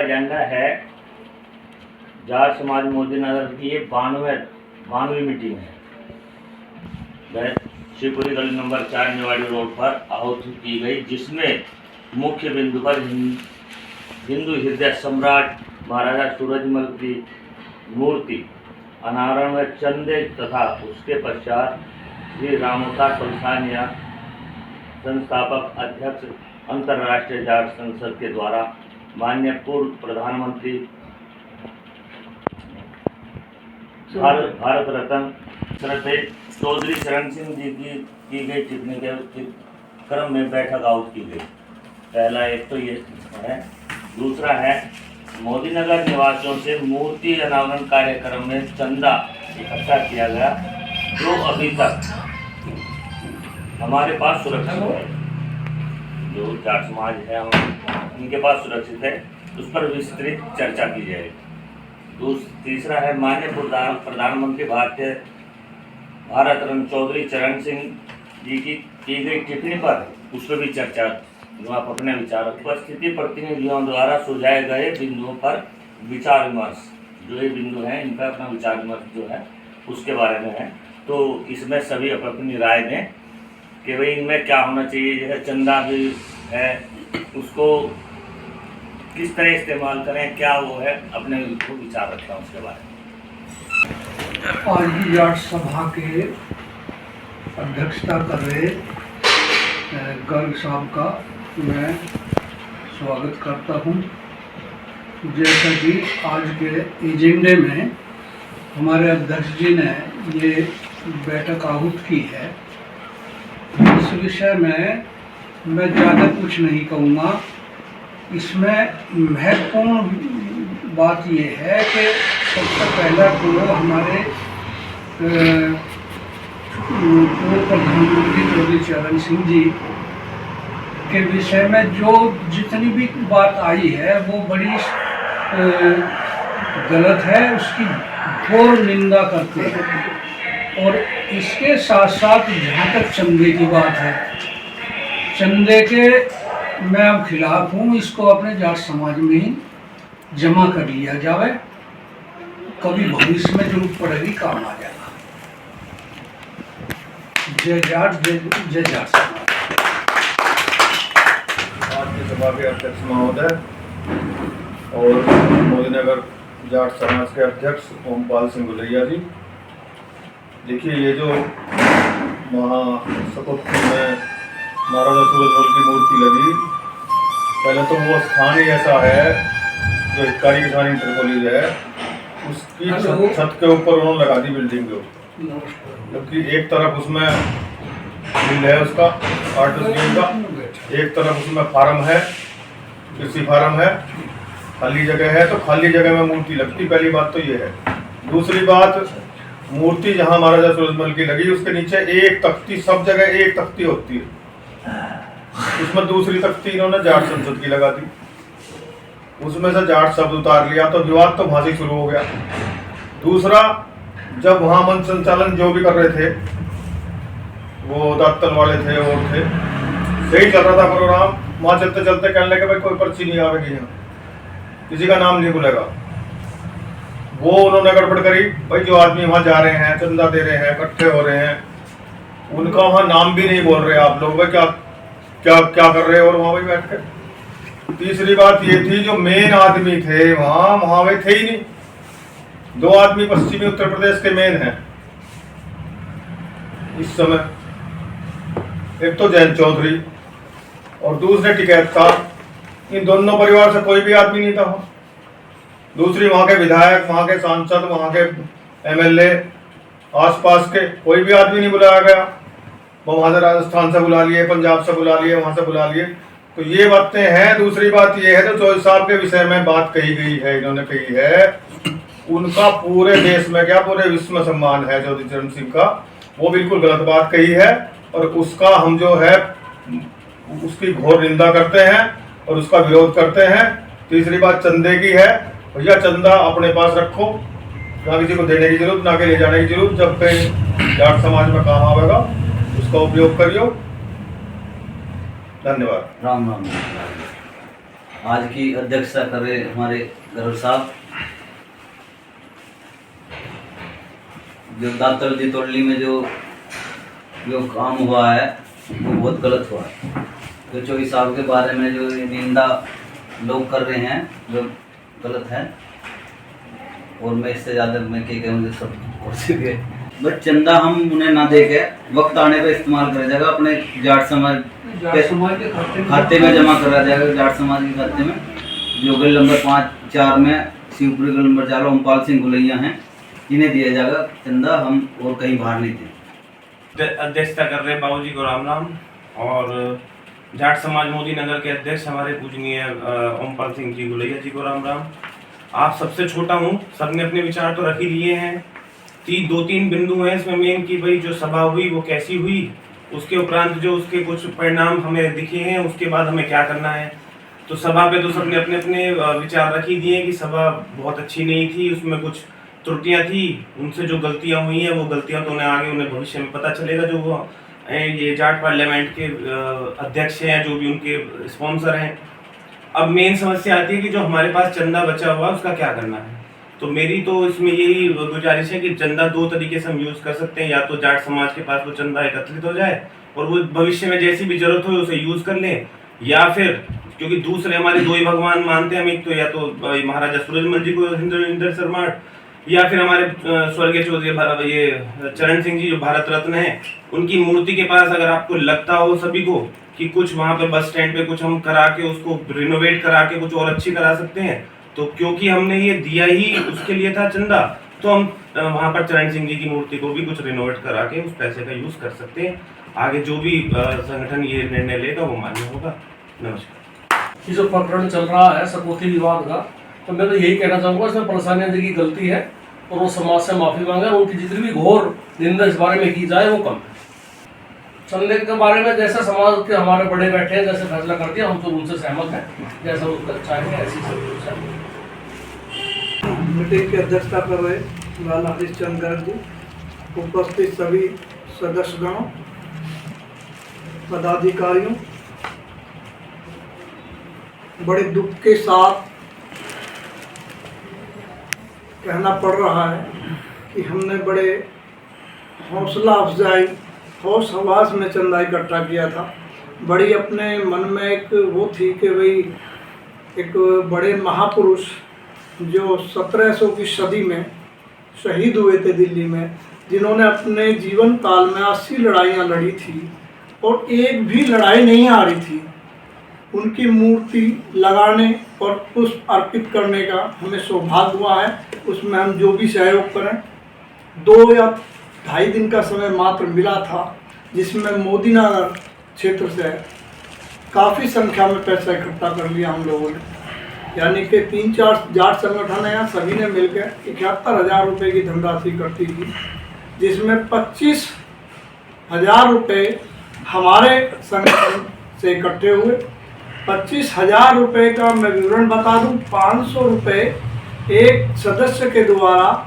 Agenda है जाट समाज मोदी नगर की ये 92वीं मीटिंग है। शिवपुरी गली नंबर 4 निवाड़ी रोड पर आहुति की गई, जिसमें मुख्य बिंदु पर हिंदू हृदय सम्राट महाराजा सूरजमल की मूर्ति अनावरण में चंदे तथा उसके पश्चात श्री रामोतार पलसानिया संस्थापक अध्यक्ष अंतर्राष्ट्रीय जाट संसद के द्वारा माननीय पूर्व प्रधानमंत्री भारत रत्न श्री चौधरी चरण सिंह जी की गई टिप्पणी के क्रम में बैठक आहुत की गई। पहला एक तो ये है। दूसरा है मोदी नगर निवासियों से मूर्ति अनावरण कार्यक्रम में चंदा इकट्ठा किया गया, जो अभी तक हमारे पास सुरक्षित है, जो जाट समाज है उनके पास सुरक्षित है, उस पर विस्तृत चर्चा की जाएगी। तीसरा है माननीय प्रधानमंत्री भारत रत्न चौधरी चरण सिंह जी की गई टिप्पणी पर उस पर भी चर्चा, जो आप अपने विचार उपस्थिति प्रतिनिधियों द्वारा सुझाए गए बिंदुओं पर विचार विमर्श, जो ये बिंदु हैं इनका अपना विचार विमर्श जो है उसके बारे में है। तो इसमें सभी अपनी राय दें कि भाई इनमें क्या होना चाहिए। जैसे चंदा भी है, उसको किस तरह इस्तेमाल करें, क्या वो है, अपने को विचार रखना उसके बारे में। आज जाट सभा के अध्यक्षता कर रहे गर्ग साहब का मैं स्वागत करता हूं। जैसा कि आज के एजेंडे में हमारे अध्यक्ष जी ने ये बैठक आहूत की है, इस विषय में मैं ज़्यादा कुछ नहीं कहूँगा। इसमें महत्वपूर्ण बात ये है कि सबसे पहला तो हमारे पूर्व प्रधानमंत्री चौधरी चरण सिंह जी के विषय में जो जितनी भी बात आई है वो बड़ी गलत है, उसकी घोर निंदा करते हैं। और इसके साथ साथ जहाँ तक चंदे की बात है, चंदे के मैं अब खिलाफ हूँ। इसको अपने जाट समाज में ही जमा कर लिया जाए, कभी भविष्य में जरूरत पड़ेगी काम आ जाएगा। जय जाट, जय जाट समाज। आज की सभा के अध्यक्ष महोदय और मोदी नगर जाट समाज के अध्यक्ष ओमपाल सिंह गुलैया जी, देखिए ये जो महासपुत्री में महाराजा सूरजमल की मूर्ति लगी, पहले तो वो स्थान ही ऐसा है जो हितकारी किसान इंटर कॉलेज है, उसकी छत के ऊपर उन्होंने लगा दी बिल्डिंग के ऊपर, जबकि एक तरफ उसमें मिल है उसका आर्टिस्ट गिल्ड का, एक तरफ उसमें फार्म है, कृषि फार्म है, खाली जगह है। तो खाली जगह में मूर्ति लगती, पहली बात तो ये है। दूसरी बात, मूर्ति जहाँ महाराजा सूरजमल की लगी उसके नीचे एक तख्ती, सब जगह एक तख्ती होती है, उसमें दूसरी तख्ती इन्होंने जाट संसद की लगा दी, उसमें से जाट शब्द उतार लिया, तो विवाद तो वहां से शुरू हो गया। दूसरा, जब वहां मंच संचालन जो भी कर रहे थे वो दातल वाले थे और थे, सही चल रहा था प्रोग्राम, वहां चलते चलते कहने लगे भाई कोई पर्ची नहीं आवेगी, यहाँ किसी का नाम नहीं खुलेगा। वो उन्होंने गड़बड़ करी, भाई जो आदमी वहां जा रहे हैं, चंदा दे रहे हैं, इकट्ठे हो रहे हैं, उनका वहां नाम भी नहीं बोल रहे आप लोग, भाई क्या क्या क्या कर रहे हो और वहां भाई बैठ के। तीसरी बात ये थी, जो मेन आदमी थे वहां वे थे ही नहीं। दो आदमी पश्चिमी उत्तर प्रदेश के मेन हैं इस समय, एक तो जयंत चौधरी और दूसरे टिकैत था। इन दोनों परिवार से कोई भी आदमी नहीं था। दूसरी वहां के विधायक, वहां के सांसद, वहां के एमएलए, आसपास के कोई भी आदमी नहीं बुलाया गया। वो वहां से राजस्थान से बुला लिए, पंजाब से बुला लिए, वहां से बुला लिए। तो ये बातें हैं। दूसरी बात ये है, तो चौधरी साहब के विषय में बात कही गई है, इन्होंने कही है, उनका पूरे देश में क्या पूरे विश्व में सम्मान है चौधरी चरण सिंह का, वो बिल्कुल गलत बात कही है और उसका हम जो है उसकी घोर निंदा करते हैं और उसका विरोध करते हैं। तीसरी बात चंदे की है, भैया चंदा अपने पास रखो, ना किसी को देने की जरूरत, ना के ले जाने की जरूरत, जब कहीं जाट समाज में काम आवेगा उसका उपयोग करियो। धन्यवाद। राम राम। आज की अध्यक्षता कर रहे हमारे गौरव साहब। जो दातल जी तोड़ली में जो काम हुआ है वो बहुत गलत हुआ है। जो चौधरी साहब के बारे में जो निंदा लोग कर रहे हैं जो गलत है, और मैं इससे ज़्यादा मैं क्या कहूँ, मुझे सब हो सके बट चंदा हम उन्हें ना दे के वक्त आने पे इस्तेमाल करा जाएगा, अपने जाट समाज के खाते में जमा करा जाएगा। जाट समाज के खाते में जो गली नंबर 5-4 में शिवपुरी गली नंबर 4 ओमपाल सिंह गुलैया हैं, इन्हें दिया जाएगा चंदा, हम और कहीं बाहर नहीं थे। अध्यक्षता कर रहे बाबूजी को राम राम। और जाट समाज मोदी नगर के अध्यक्ष हमारे पूजनीय ओमपाल सिंह जी गुलैया जी को राम राम। आप सबसे छोटा हूँ, सबने अपने विचार तो रख ही लिए हैं। 2-3 बिंदु हैं इसमें मेन कि भाई जो सभा हुई वो कैसी हुई, उसके उपरांत जो उसके कुछ परिणाम हमें दिखे हैं, उसके बाद हमें क्या करना है। तो सभा पे तो सबने अपने अपने विचार रख ही दिए कि सभा बहुत अच्छी नहीं थी, उसमें कुछ त्रुटियां थी, उनसे जो गलतियां हुई हैं वो गलतियां तो उन्हें भविष्य में पता चलेगा। जो वो ये जाट पार्लियामेंट के अध्यक्ष हैं, जो भी उनके स्पॉन्सर हैं। अब मेन समस्या आती है कि जो हमारे पास चंदा बचा हुआ उसका क्या करना है। तो मेरी तो इसमें यही गुजारिश है कि चंदा 2 तरीके से हम यूज़ कर सकते हैं। या तो जाट समाज के पास वो चंदा एकत्रित हो जाए और वो भविष्य में जैसी भी जरूरत हो उसे यूज़ कर लें, या फिर क्योंकि दूसरे हमारे 2 ही भगवान मानते हैं हम, एक तो या तो महाराजा सूरजमल जी को इंद्र शर्मा, या फिर हमारे स्वर्गीय चौधरी ये चरण सिंह जी जो भारत रत्न हैं, उनकी मूर्ति के पास अगर आपको लगता हो सभी को कि कुछ वहाँ पे बस स्टैंड पे कुछ हम करा के उसको रिनोवेट करा के कुछ और अच्छी करा सकते हैं, तो क्योंकि हमने ये दिया ही उसके लिए था चंदा, तो हम वहाँ पर चरण सिंह जी की मूर्ति को भी कुछ रिनोवेट करा के उस पैसे का यूज़ कर सकते हैं। आगे जो भी संगठन ये निर्णय लेगा वो मान्य होगा। नमस्कार। ये जो प्रकरण चल रहा है सपोती विवाद का, तो मैं तो यही कहना चाहूँगा इसमें परेशानियाँ जी की गलती है और वो समाज से माफ़ी मांगे और उनकी जितनी भी घोर निंदा इस बारे में की जाए वो कम है। चंदे के बारे में जैसे समाज के हमारे बड़े बैठे हैं, जैसे फैसला कर दिया, हम तो उनसे सहमत हैं, जैसा उनका चाहे ऐसी सब। मीटिंग की अध्यक्षता कर रहे लाला हरिश्चंद्र गर्ग जी, उपस्थित सभी सदस्यगणों, पदाधिकारियों, बड़े दुख के साथ कहना पड़ रहा है कि हमने बड़े हौसला अफजाई होश हवास में चंदा इकट्ठा किया था। बड़ी अपने मन में एक वो थी कि भाई एक बड़े महापुरुष जो 1700 की सदी में शहीद हुए थे दिल्ली में, जिन्होंने अपने जीवन काल में 80 लड़ाइयाँ लड़ी थी और एक भी लड़ाई नहीं हारी थी, उनकी मूर्ति लगाने और पुष्प अर्पित करने का हमें सौभाग्य हुआ है। उसमें हम जो भी सहयोग करें, 2 या 2.5 दिन का समय मात्र मिला था, जिसमें मोदी नगर क्षेत्र से काफ़ी संख्या में पैसा इकट्ठा कर लिया हम लोगों ने। यानी कि 3-4 जाट संगठन हैं, सभी ने मिलकर 71,000 रुपये की धनराशि इकट्ठी की, जिसमें 25,000 रुपये हमारे संगठन से इकट्ठे हुए। 25,000 रुपये का मैं विवरण बता दूं, 500 रुपये एक सदस्य के द्वारा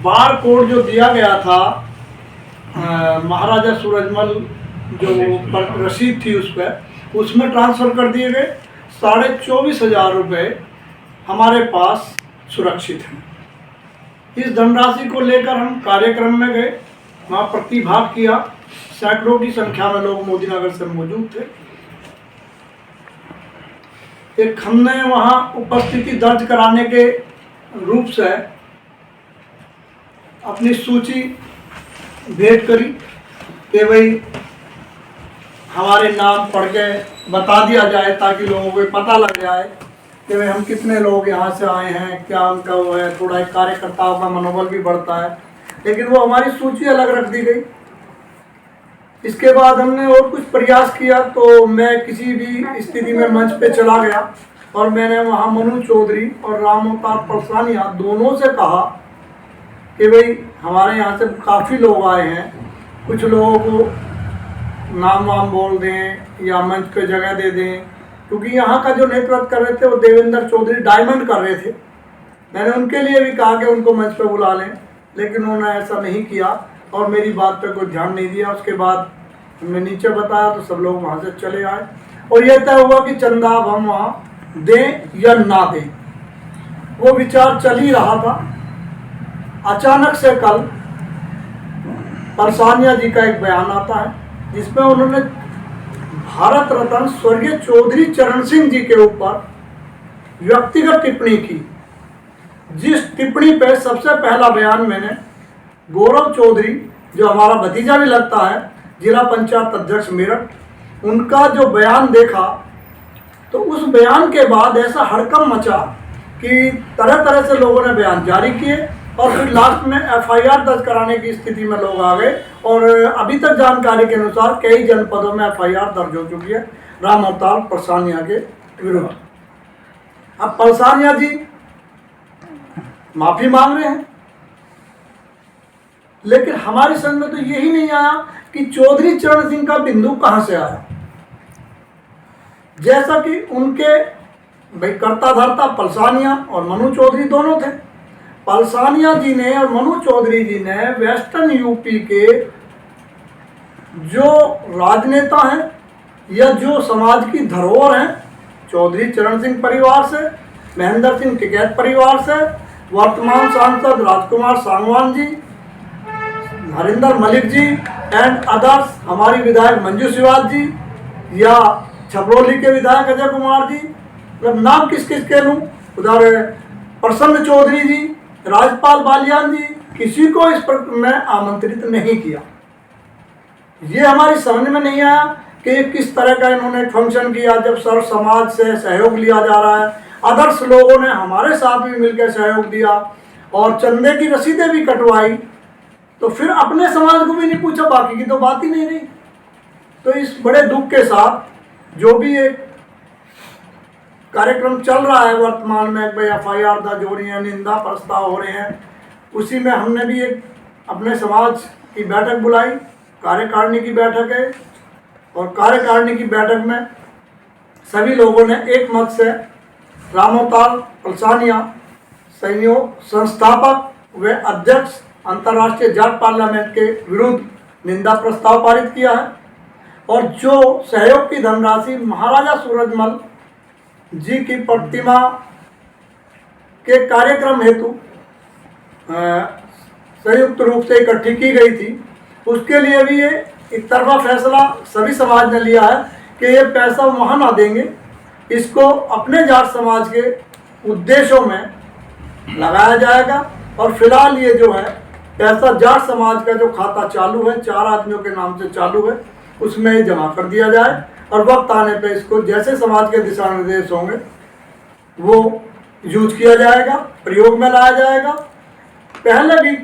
बार कोड जो दिया गया था महाराजा सूरजमल जो रसीद थी उस पर, उसमें ट्रांसफ़र कर दिए गए। 24,500 रुपये हमारे पास सुरक्षित हैं। इस धनराशि को लेकर हम कार्यक्रम में गए, वहाँ प्रतिभाग किया। सैकड़ों की संख्या में लोग मोदी नगर से मौजूद थे। एक हमने वहाँ उपस्थिति दर्ज कराने के रूप से अपनी सूची भेंट करी कि भाई हमारे नाम पढ़ के बता दिया जाए, ताकि लोगों को पता लग जाए कि भाई हम कितने लोग यहाँ से आए हैं, क्या उनका वो है। थोड़ा एक कार्यकर्ताओं का मनोबल भी बढ़ता है, लेकिन वो हमारी सूची अलग रख दी गई। इसके बाद हमने और कुछ प्रयास किया, तो मैं किसी भी स्थिति में मंच पे चला गया और मैंने वहाँ मनु चौधरी और राम अवतार परसानिया दोनों से कहा कि भाई हमारे यहाँ से काफ़ी लोग आए हैं, कुछ लोगों को नाम वाम बोल दें या मंच पे जगह दे दें, क्योंकि यहाँ का जो नेतृत्व कर रहे थे वो देवेंद्र चौधरी डायमंड कर रहे थे। मैंने उनके लिए भी कहा कि उनको मंच पे बुला लें, लेकिन उन्होंने ऐसा नहीं किया और मेरी बात पे कोई ध्यान नहीं दिया। उसके बाद हमने नीचे बताया तो सब लोग वहाँ से चले आए और यह तय हुआ कि चंदा अब हम वहाँ दें या ना दें, वो विचार चल ही रहा था। अचानक से कल परसानिया जी का एक बयान आता है जिसमें उन्होंने भारत रत्न स्वर्गीय चौधरी चरण सिंह जी के ऊपर व्यक्तिगत टिप्पणी की। जिस टिप्पणी पे सबसे पहला बयान मैंने गौरव चौधरी, जो हमारा भतीजा भी लगता है, जिला पंचायत अध्यक्ष मेरठ, उनका जो बयान देखा तो उस बयान के बाद ऐसा हड़कंप मचा कि तरह तरह से लोगों ने बयान जारी किए और फिर लास्ट में एफआईआर दर्ज कराने की स्थिति में लोग आ गए। और अभी तक जानकारी के अनुसार कई जनपदों में एफआईआर दर्ज हो चुकी है राम अवतार परसानिया के विरुद्ध। अब परसानिया जी माफी मांग रहे हैं, लेकिन हमारी समझ में तो यही नहीं आया कि चौधरी चरण सिंह का बिंदु कहां से आया। जैसा कि उनके भाई कर्ता धर्ता पलसानिया और मनु चौधरी दोनों थे। पलसानिया जी ने और मनु चौधरी जी ने वेस्टर्न यूपी के जो राजनेता हैं या जो समाज की धरोहर हैं, चौधरी चरण सिंह परिवार से, महेंद्र सिंह टिकैत परिवार से, वर्तमान सांसद राजकुमार सांगवान जी, हरिंदर मलिक जी एंड अदर्स, हमारी विधायक मंजू शिवाज जी या छपरौली के विधायक अजय कुमार जी, मतलब नाम किस किस के लूँ, उधर प्रसन्न चौधरी जी, राजपाल बालियान जी, किसी को इस पर मैं आमंत्रित नहीं किया। ये हमारी समझ में नहीं आया कि किस तरह का इन्होंने फंक्शन किया जब सर्व समाज से सहयोग लिया जा रहा है। अदर्स लोगों ने हमारे साथ भी मिलकर सहयोग दिया और चंदे की रसीदें भी कटवाई, तो फिर अपने समाज को भी नहीं पूछा, बाकी की तो बात ही नहीं रही। तो इस बड़े दुख के साथ जो भी एक कार्यक्रम चल रहा है वर्तमान में, भाई एफआईआर दर्ज हो रही है, निंदा प्रस्ताव हो रहे हैं, उसी में हमने भी एक अपने समाज की बैठक बुलाई, कार्यकारिणी की बैठक है। और कार्यकारिणी की बैठक में सभी लोगों ने एक मत से राम अवतार परसानिया संयोग संस्थापक व अध्यक्ष अंतर्राष्ट्रीय जाट पार्लियामेंट के विरुद्ध निंदा प्रस्ताव पारित किया है। और जो सहयोग की धनराशि महाराजा सूरजमल जी की प्रतिमा के कार्यक्रम हेतु संयुक्त रूप से इकट्ठी की गई थी, उसके लिए भी ये एक तरफा फैसला सभी समाज ने लिया है कि ये पैसा वहाँ ना देंगे, इसको अपने जाट समाज के उद्देश्यों में लगाया जाएगा। और फिलहाल ये जो है पैसा जाट समाज का जो खाता चालू है, 4 आदमियों के नाम से चालू है, उसमें जमा कर दिया जाए और वक्त आने पे इसको जैसे समाज के दिशा निर्देश होंगे वो यूज किया जाएगा, प्रयोग में लाया जाएगा। पहले भी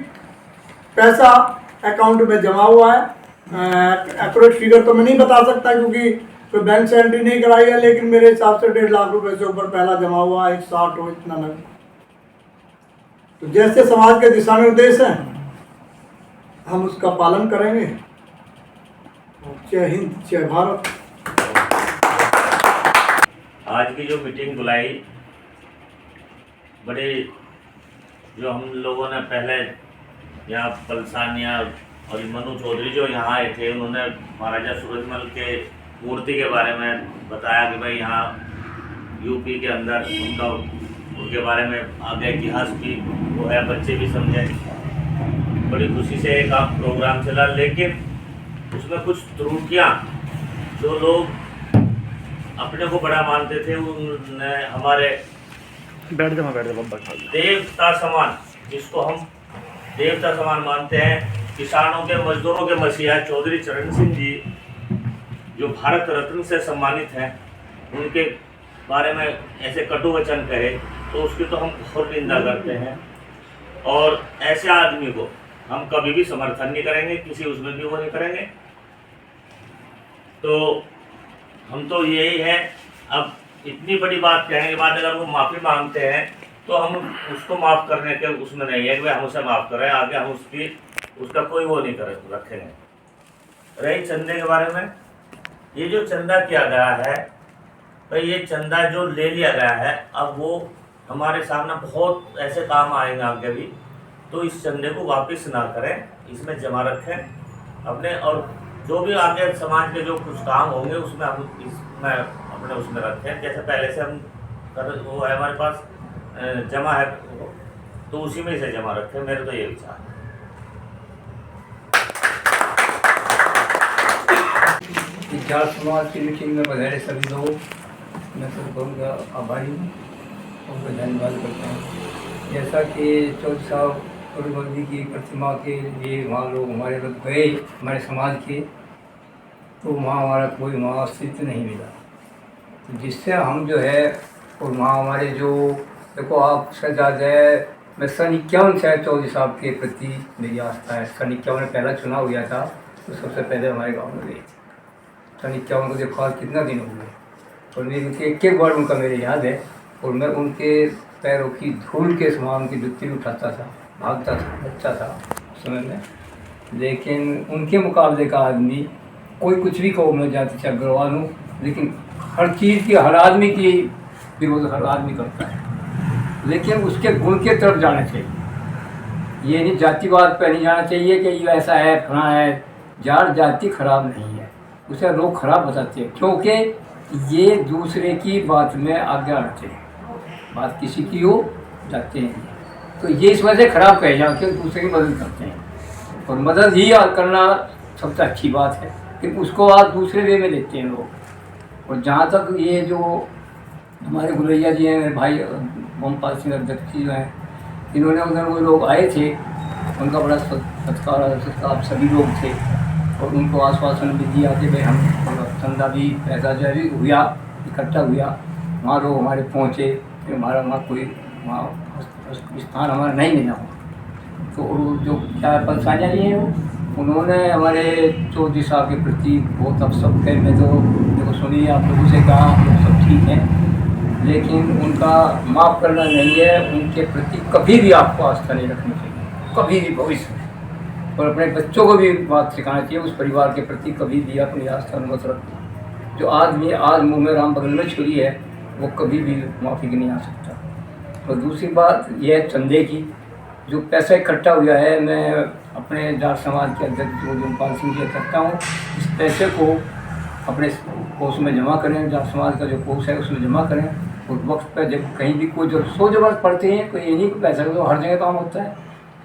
पैसा अकाउंट में जमा हुआ है, एक्यूरेट फिगर तो मैं नहीं बता सकता क्योंकि तो बैंक से एंट्री नहीं कराई है, लेकिन मेरे हिसाब से 1.5 लाख रुपए से ऊपर पहला जमा हुआ है, 160 हो इतना लगे। तो जैसे समाज के दिशा निर्देश हैं हम उसका पालन करेंगे। जय हिंद, जय भारत। आज की जो मीटिंग बुलाई, बड़े जो हम लोगों ने पहले यहाँ पलसानिया और मनु चौधरी जो यहाँ आए थे, उन्होंने महाराजा सूरजमल के मूर्ति के बारे में बताया कि भाई यहाँ यूपी के अंदर उनके बारे में आगे इतिहास भी वो है, बच्चे भी समझे। बड़ी खुशी से एक प्रोग्राम चला, लेकिन उसमें कुछ त्रुटियाँ, जो लोग अपने को बड़ा मानते थे उनने हमारे देवता समान, जिसको हम देवता समान मानते हैं, किसानों के मजदूरों के मसीहा चौधरी चरण सिंह जी जो भारत रत्न से सम्मानित हैं, उनके बारे में ऐसे कटु वचन कहे तो उसकी तो हम घोर निंदा करते हैं। और ऐसे आदमी को हम कभी भी समर्थन नहीं करेंगे, किसी उसमें भी वो नहीं करेंगे। तो हम तो यही है, अब इतनी बड़ी बात कहने के बाद अगर वो माफ़ी मांगते हैं तो हम उसको माफ़ करने के उसमें नहीं है कि हम उसे माफ़ करें, आगे हम उसका कोई वो नहीं करें रखेंगे। रही चंदे के बारे में, ये जो चंदा किया गया है भाई, ये चंदा जो ले लिया गया है, अब वो हमारे सामने बहुत ऐसे काम आएंगे आगे भी, तो इस चंदे को वापस ना करें, इसमें जमा रखें अपने, और जो भी आगे समाज के जो कुछ काम होंगे उसमें हम इसमें अपने उसमें रखें। जैसे पहले से हम वो है हमारे पास जमा है, तो उसी में से जमा रखे, मेरे तो ये विचार है। जाट समाज की मीटिंग में पधारे सभी लोग, मैं सबको उनका आभारी हूँ, उनका धन्यवाद करता हूँ। जैसा कि चौधरी साहब गुरुगोविंद जी की प्रतिमा के लिए वहाँ लोग हमारे लोग गए, हमारे समाज के, तो वहाँ हमारा कोई वहाँ अस्तित्व नहीं मिला। तो जिससे हम जो है, और वहाँ हमारे जो देखो आप सजाद है, मैं सन 51 से चौधरी साहब के प्रति मेरी आस्था है। सन 51 में पहला चुनाव हुआ था, तो सबसे पहले हमारे गांव में गए। सन 51 को देखो आज कितना दिन हो गए, और मेरे उनके एक बार उनका मेरे याद है, और मैं उनके पैरों की धूल के समान उनकी जुत्ती उठाता था, भागता था, बच्चा था उस समय में। लेकिन उनके मुकाबले का आदमी कोई कुछ भी कहो, मैं जाति से अग्रवाल हूँ, लेकिन हर चीज़ की, हर आदमी की विरोध हर आदमी करता है, लेकिन उसके गुण के तरफ जाना चाहिए। ये नहीं जातिवाद पर नहीं जाना चाहिए कि ये ऐसा है फला है। जाट जाति खराब नहीं है, उसे लोग खराब बताते हैं, क्योंकि ये दूसरे की बात में आगे आते हैं, बात किसी की हो जाते हैं, तो ये इस वजह से खराब कहे जाके दूसरे की मदद करते हैं। और मदद ही करना सबसे अच्छी बात है, कि उसको आप दूसरे वे में लेते हैं लोग। और जहाँ तक ये जो हमारे गुलैया जी हैं, मेरे भाई ओमपाल सिंह अध्यक्ष जी जो हैं, इन्होंने उधर वो लोग आए थे, उनका बड़ा सत्कार सभी लोग थे, और उनको आश्वासन भी दिया कि भाई हम चंदा भी पैसा जो है भी हुआ, इकट्ठा हुआ। वहाँ लोग हमारे पहुँचे कि हमारा वहाँ कोई वहाँ स्थान हमारा नहीं मिला हो, तो जो क्या परेशानियाँ नहीं हैं, उन्होंने हमारे चौधरी साहब के प्रति बहुत अवसर थे। मैं तो देखो सुनिए, आप लोगों से कहा हम लोग सब ठीक हैं, लेकिन उनका माफ़ करना नहीं है, उनके प्रति कभी भी आपको आस्था नहीं रखनी चाहिए, कभी भी भविष्य में। और अपने बच्चों को भी बात सिखाना चाहिए, उस परिवार के प्रति कभी भी अपनी आस्था मत रखो। जो आदमी आज मुँह में राम बगल में छुरी है, वो कभी भी माफ़ी की नहीं आ सकता। और दूसरी बात यह है चंदे की, जो पैसा इकट्ठा हुआ है, मैं अपने जाट समाज के अध्यक्ष ओमपाल सिंह जी करता हूँ, इस पैसे को अपने कोष में जमा करें, जाट समाज का जो कोष है उसमें जमा करें, और वक्त पर जब कहीं भी कोई ज़रूरत पड़ती है, कोई ये नहीं पैसा तो हर जगह काम होता है,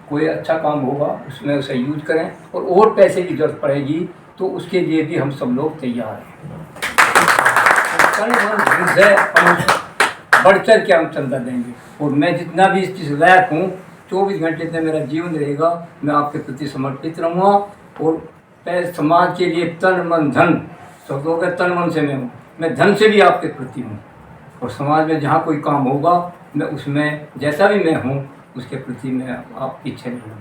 कोई अच्छा काम होगा उसमें उसे यूज करें, और पैसे की ज़रूरत पड़ेगी तो उसके लिए भी हम सब लोग तैयार हैं। बढ़ चढ़ के हम चंदा देंगे, और मैं जितना भी इस चीज़ लायक हूँ, 24 घंटे तक मेरा जीवन रहेगा, मैं आपके प्रति समर्पित रहूँगा। और समाज के लिए तन मन धन, सब लोग तन मन से मैं धन से भी आपके प्रति हूँ। और समाज में जहाँ कोई काम होगा, मैं उसमें जैसा भी मैं हूँ उसके प्रति मैं आप पीछे नहीं हूँ।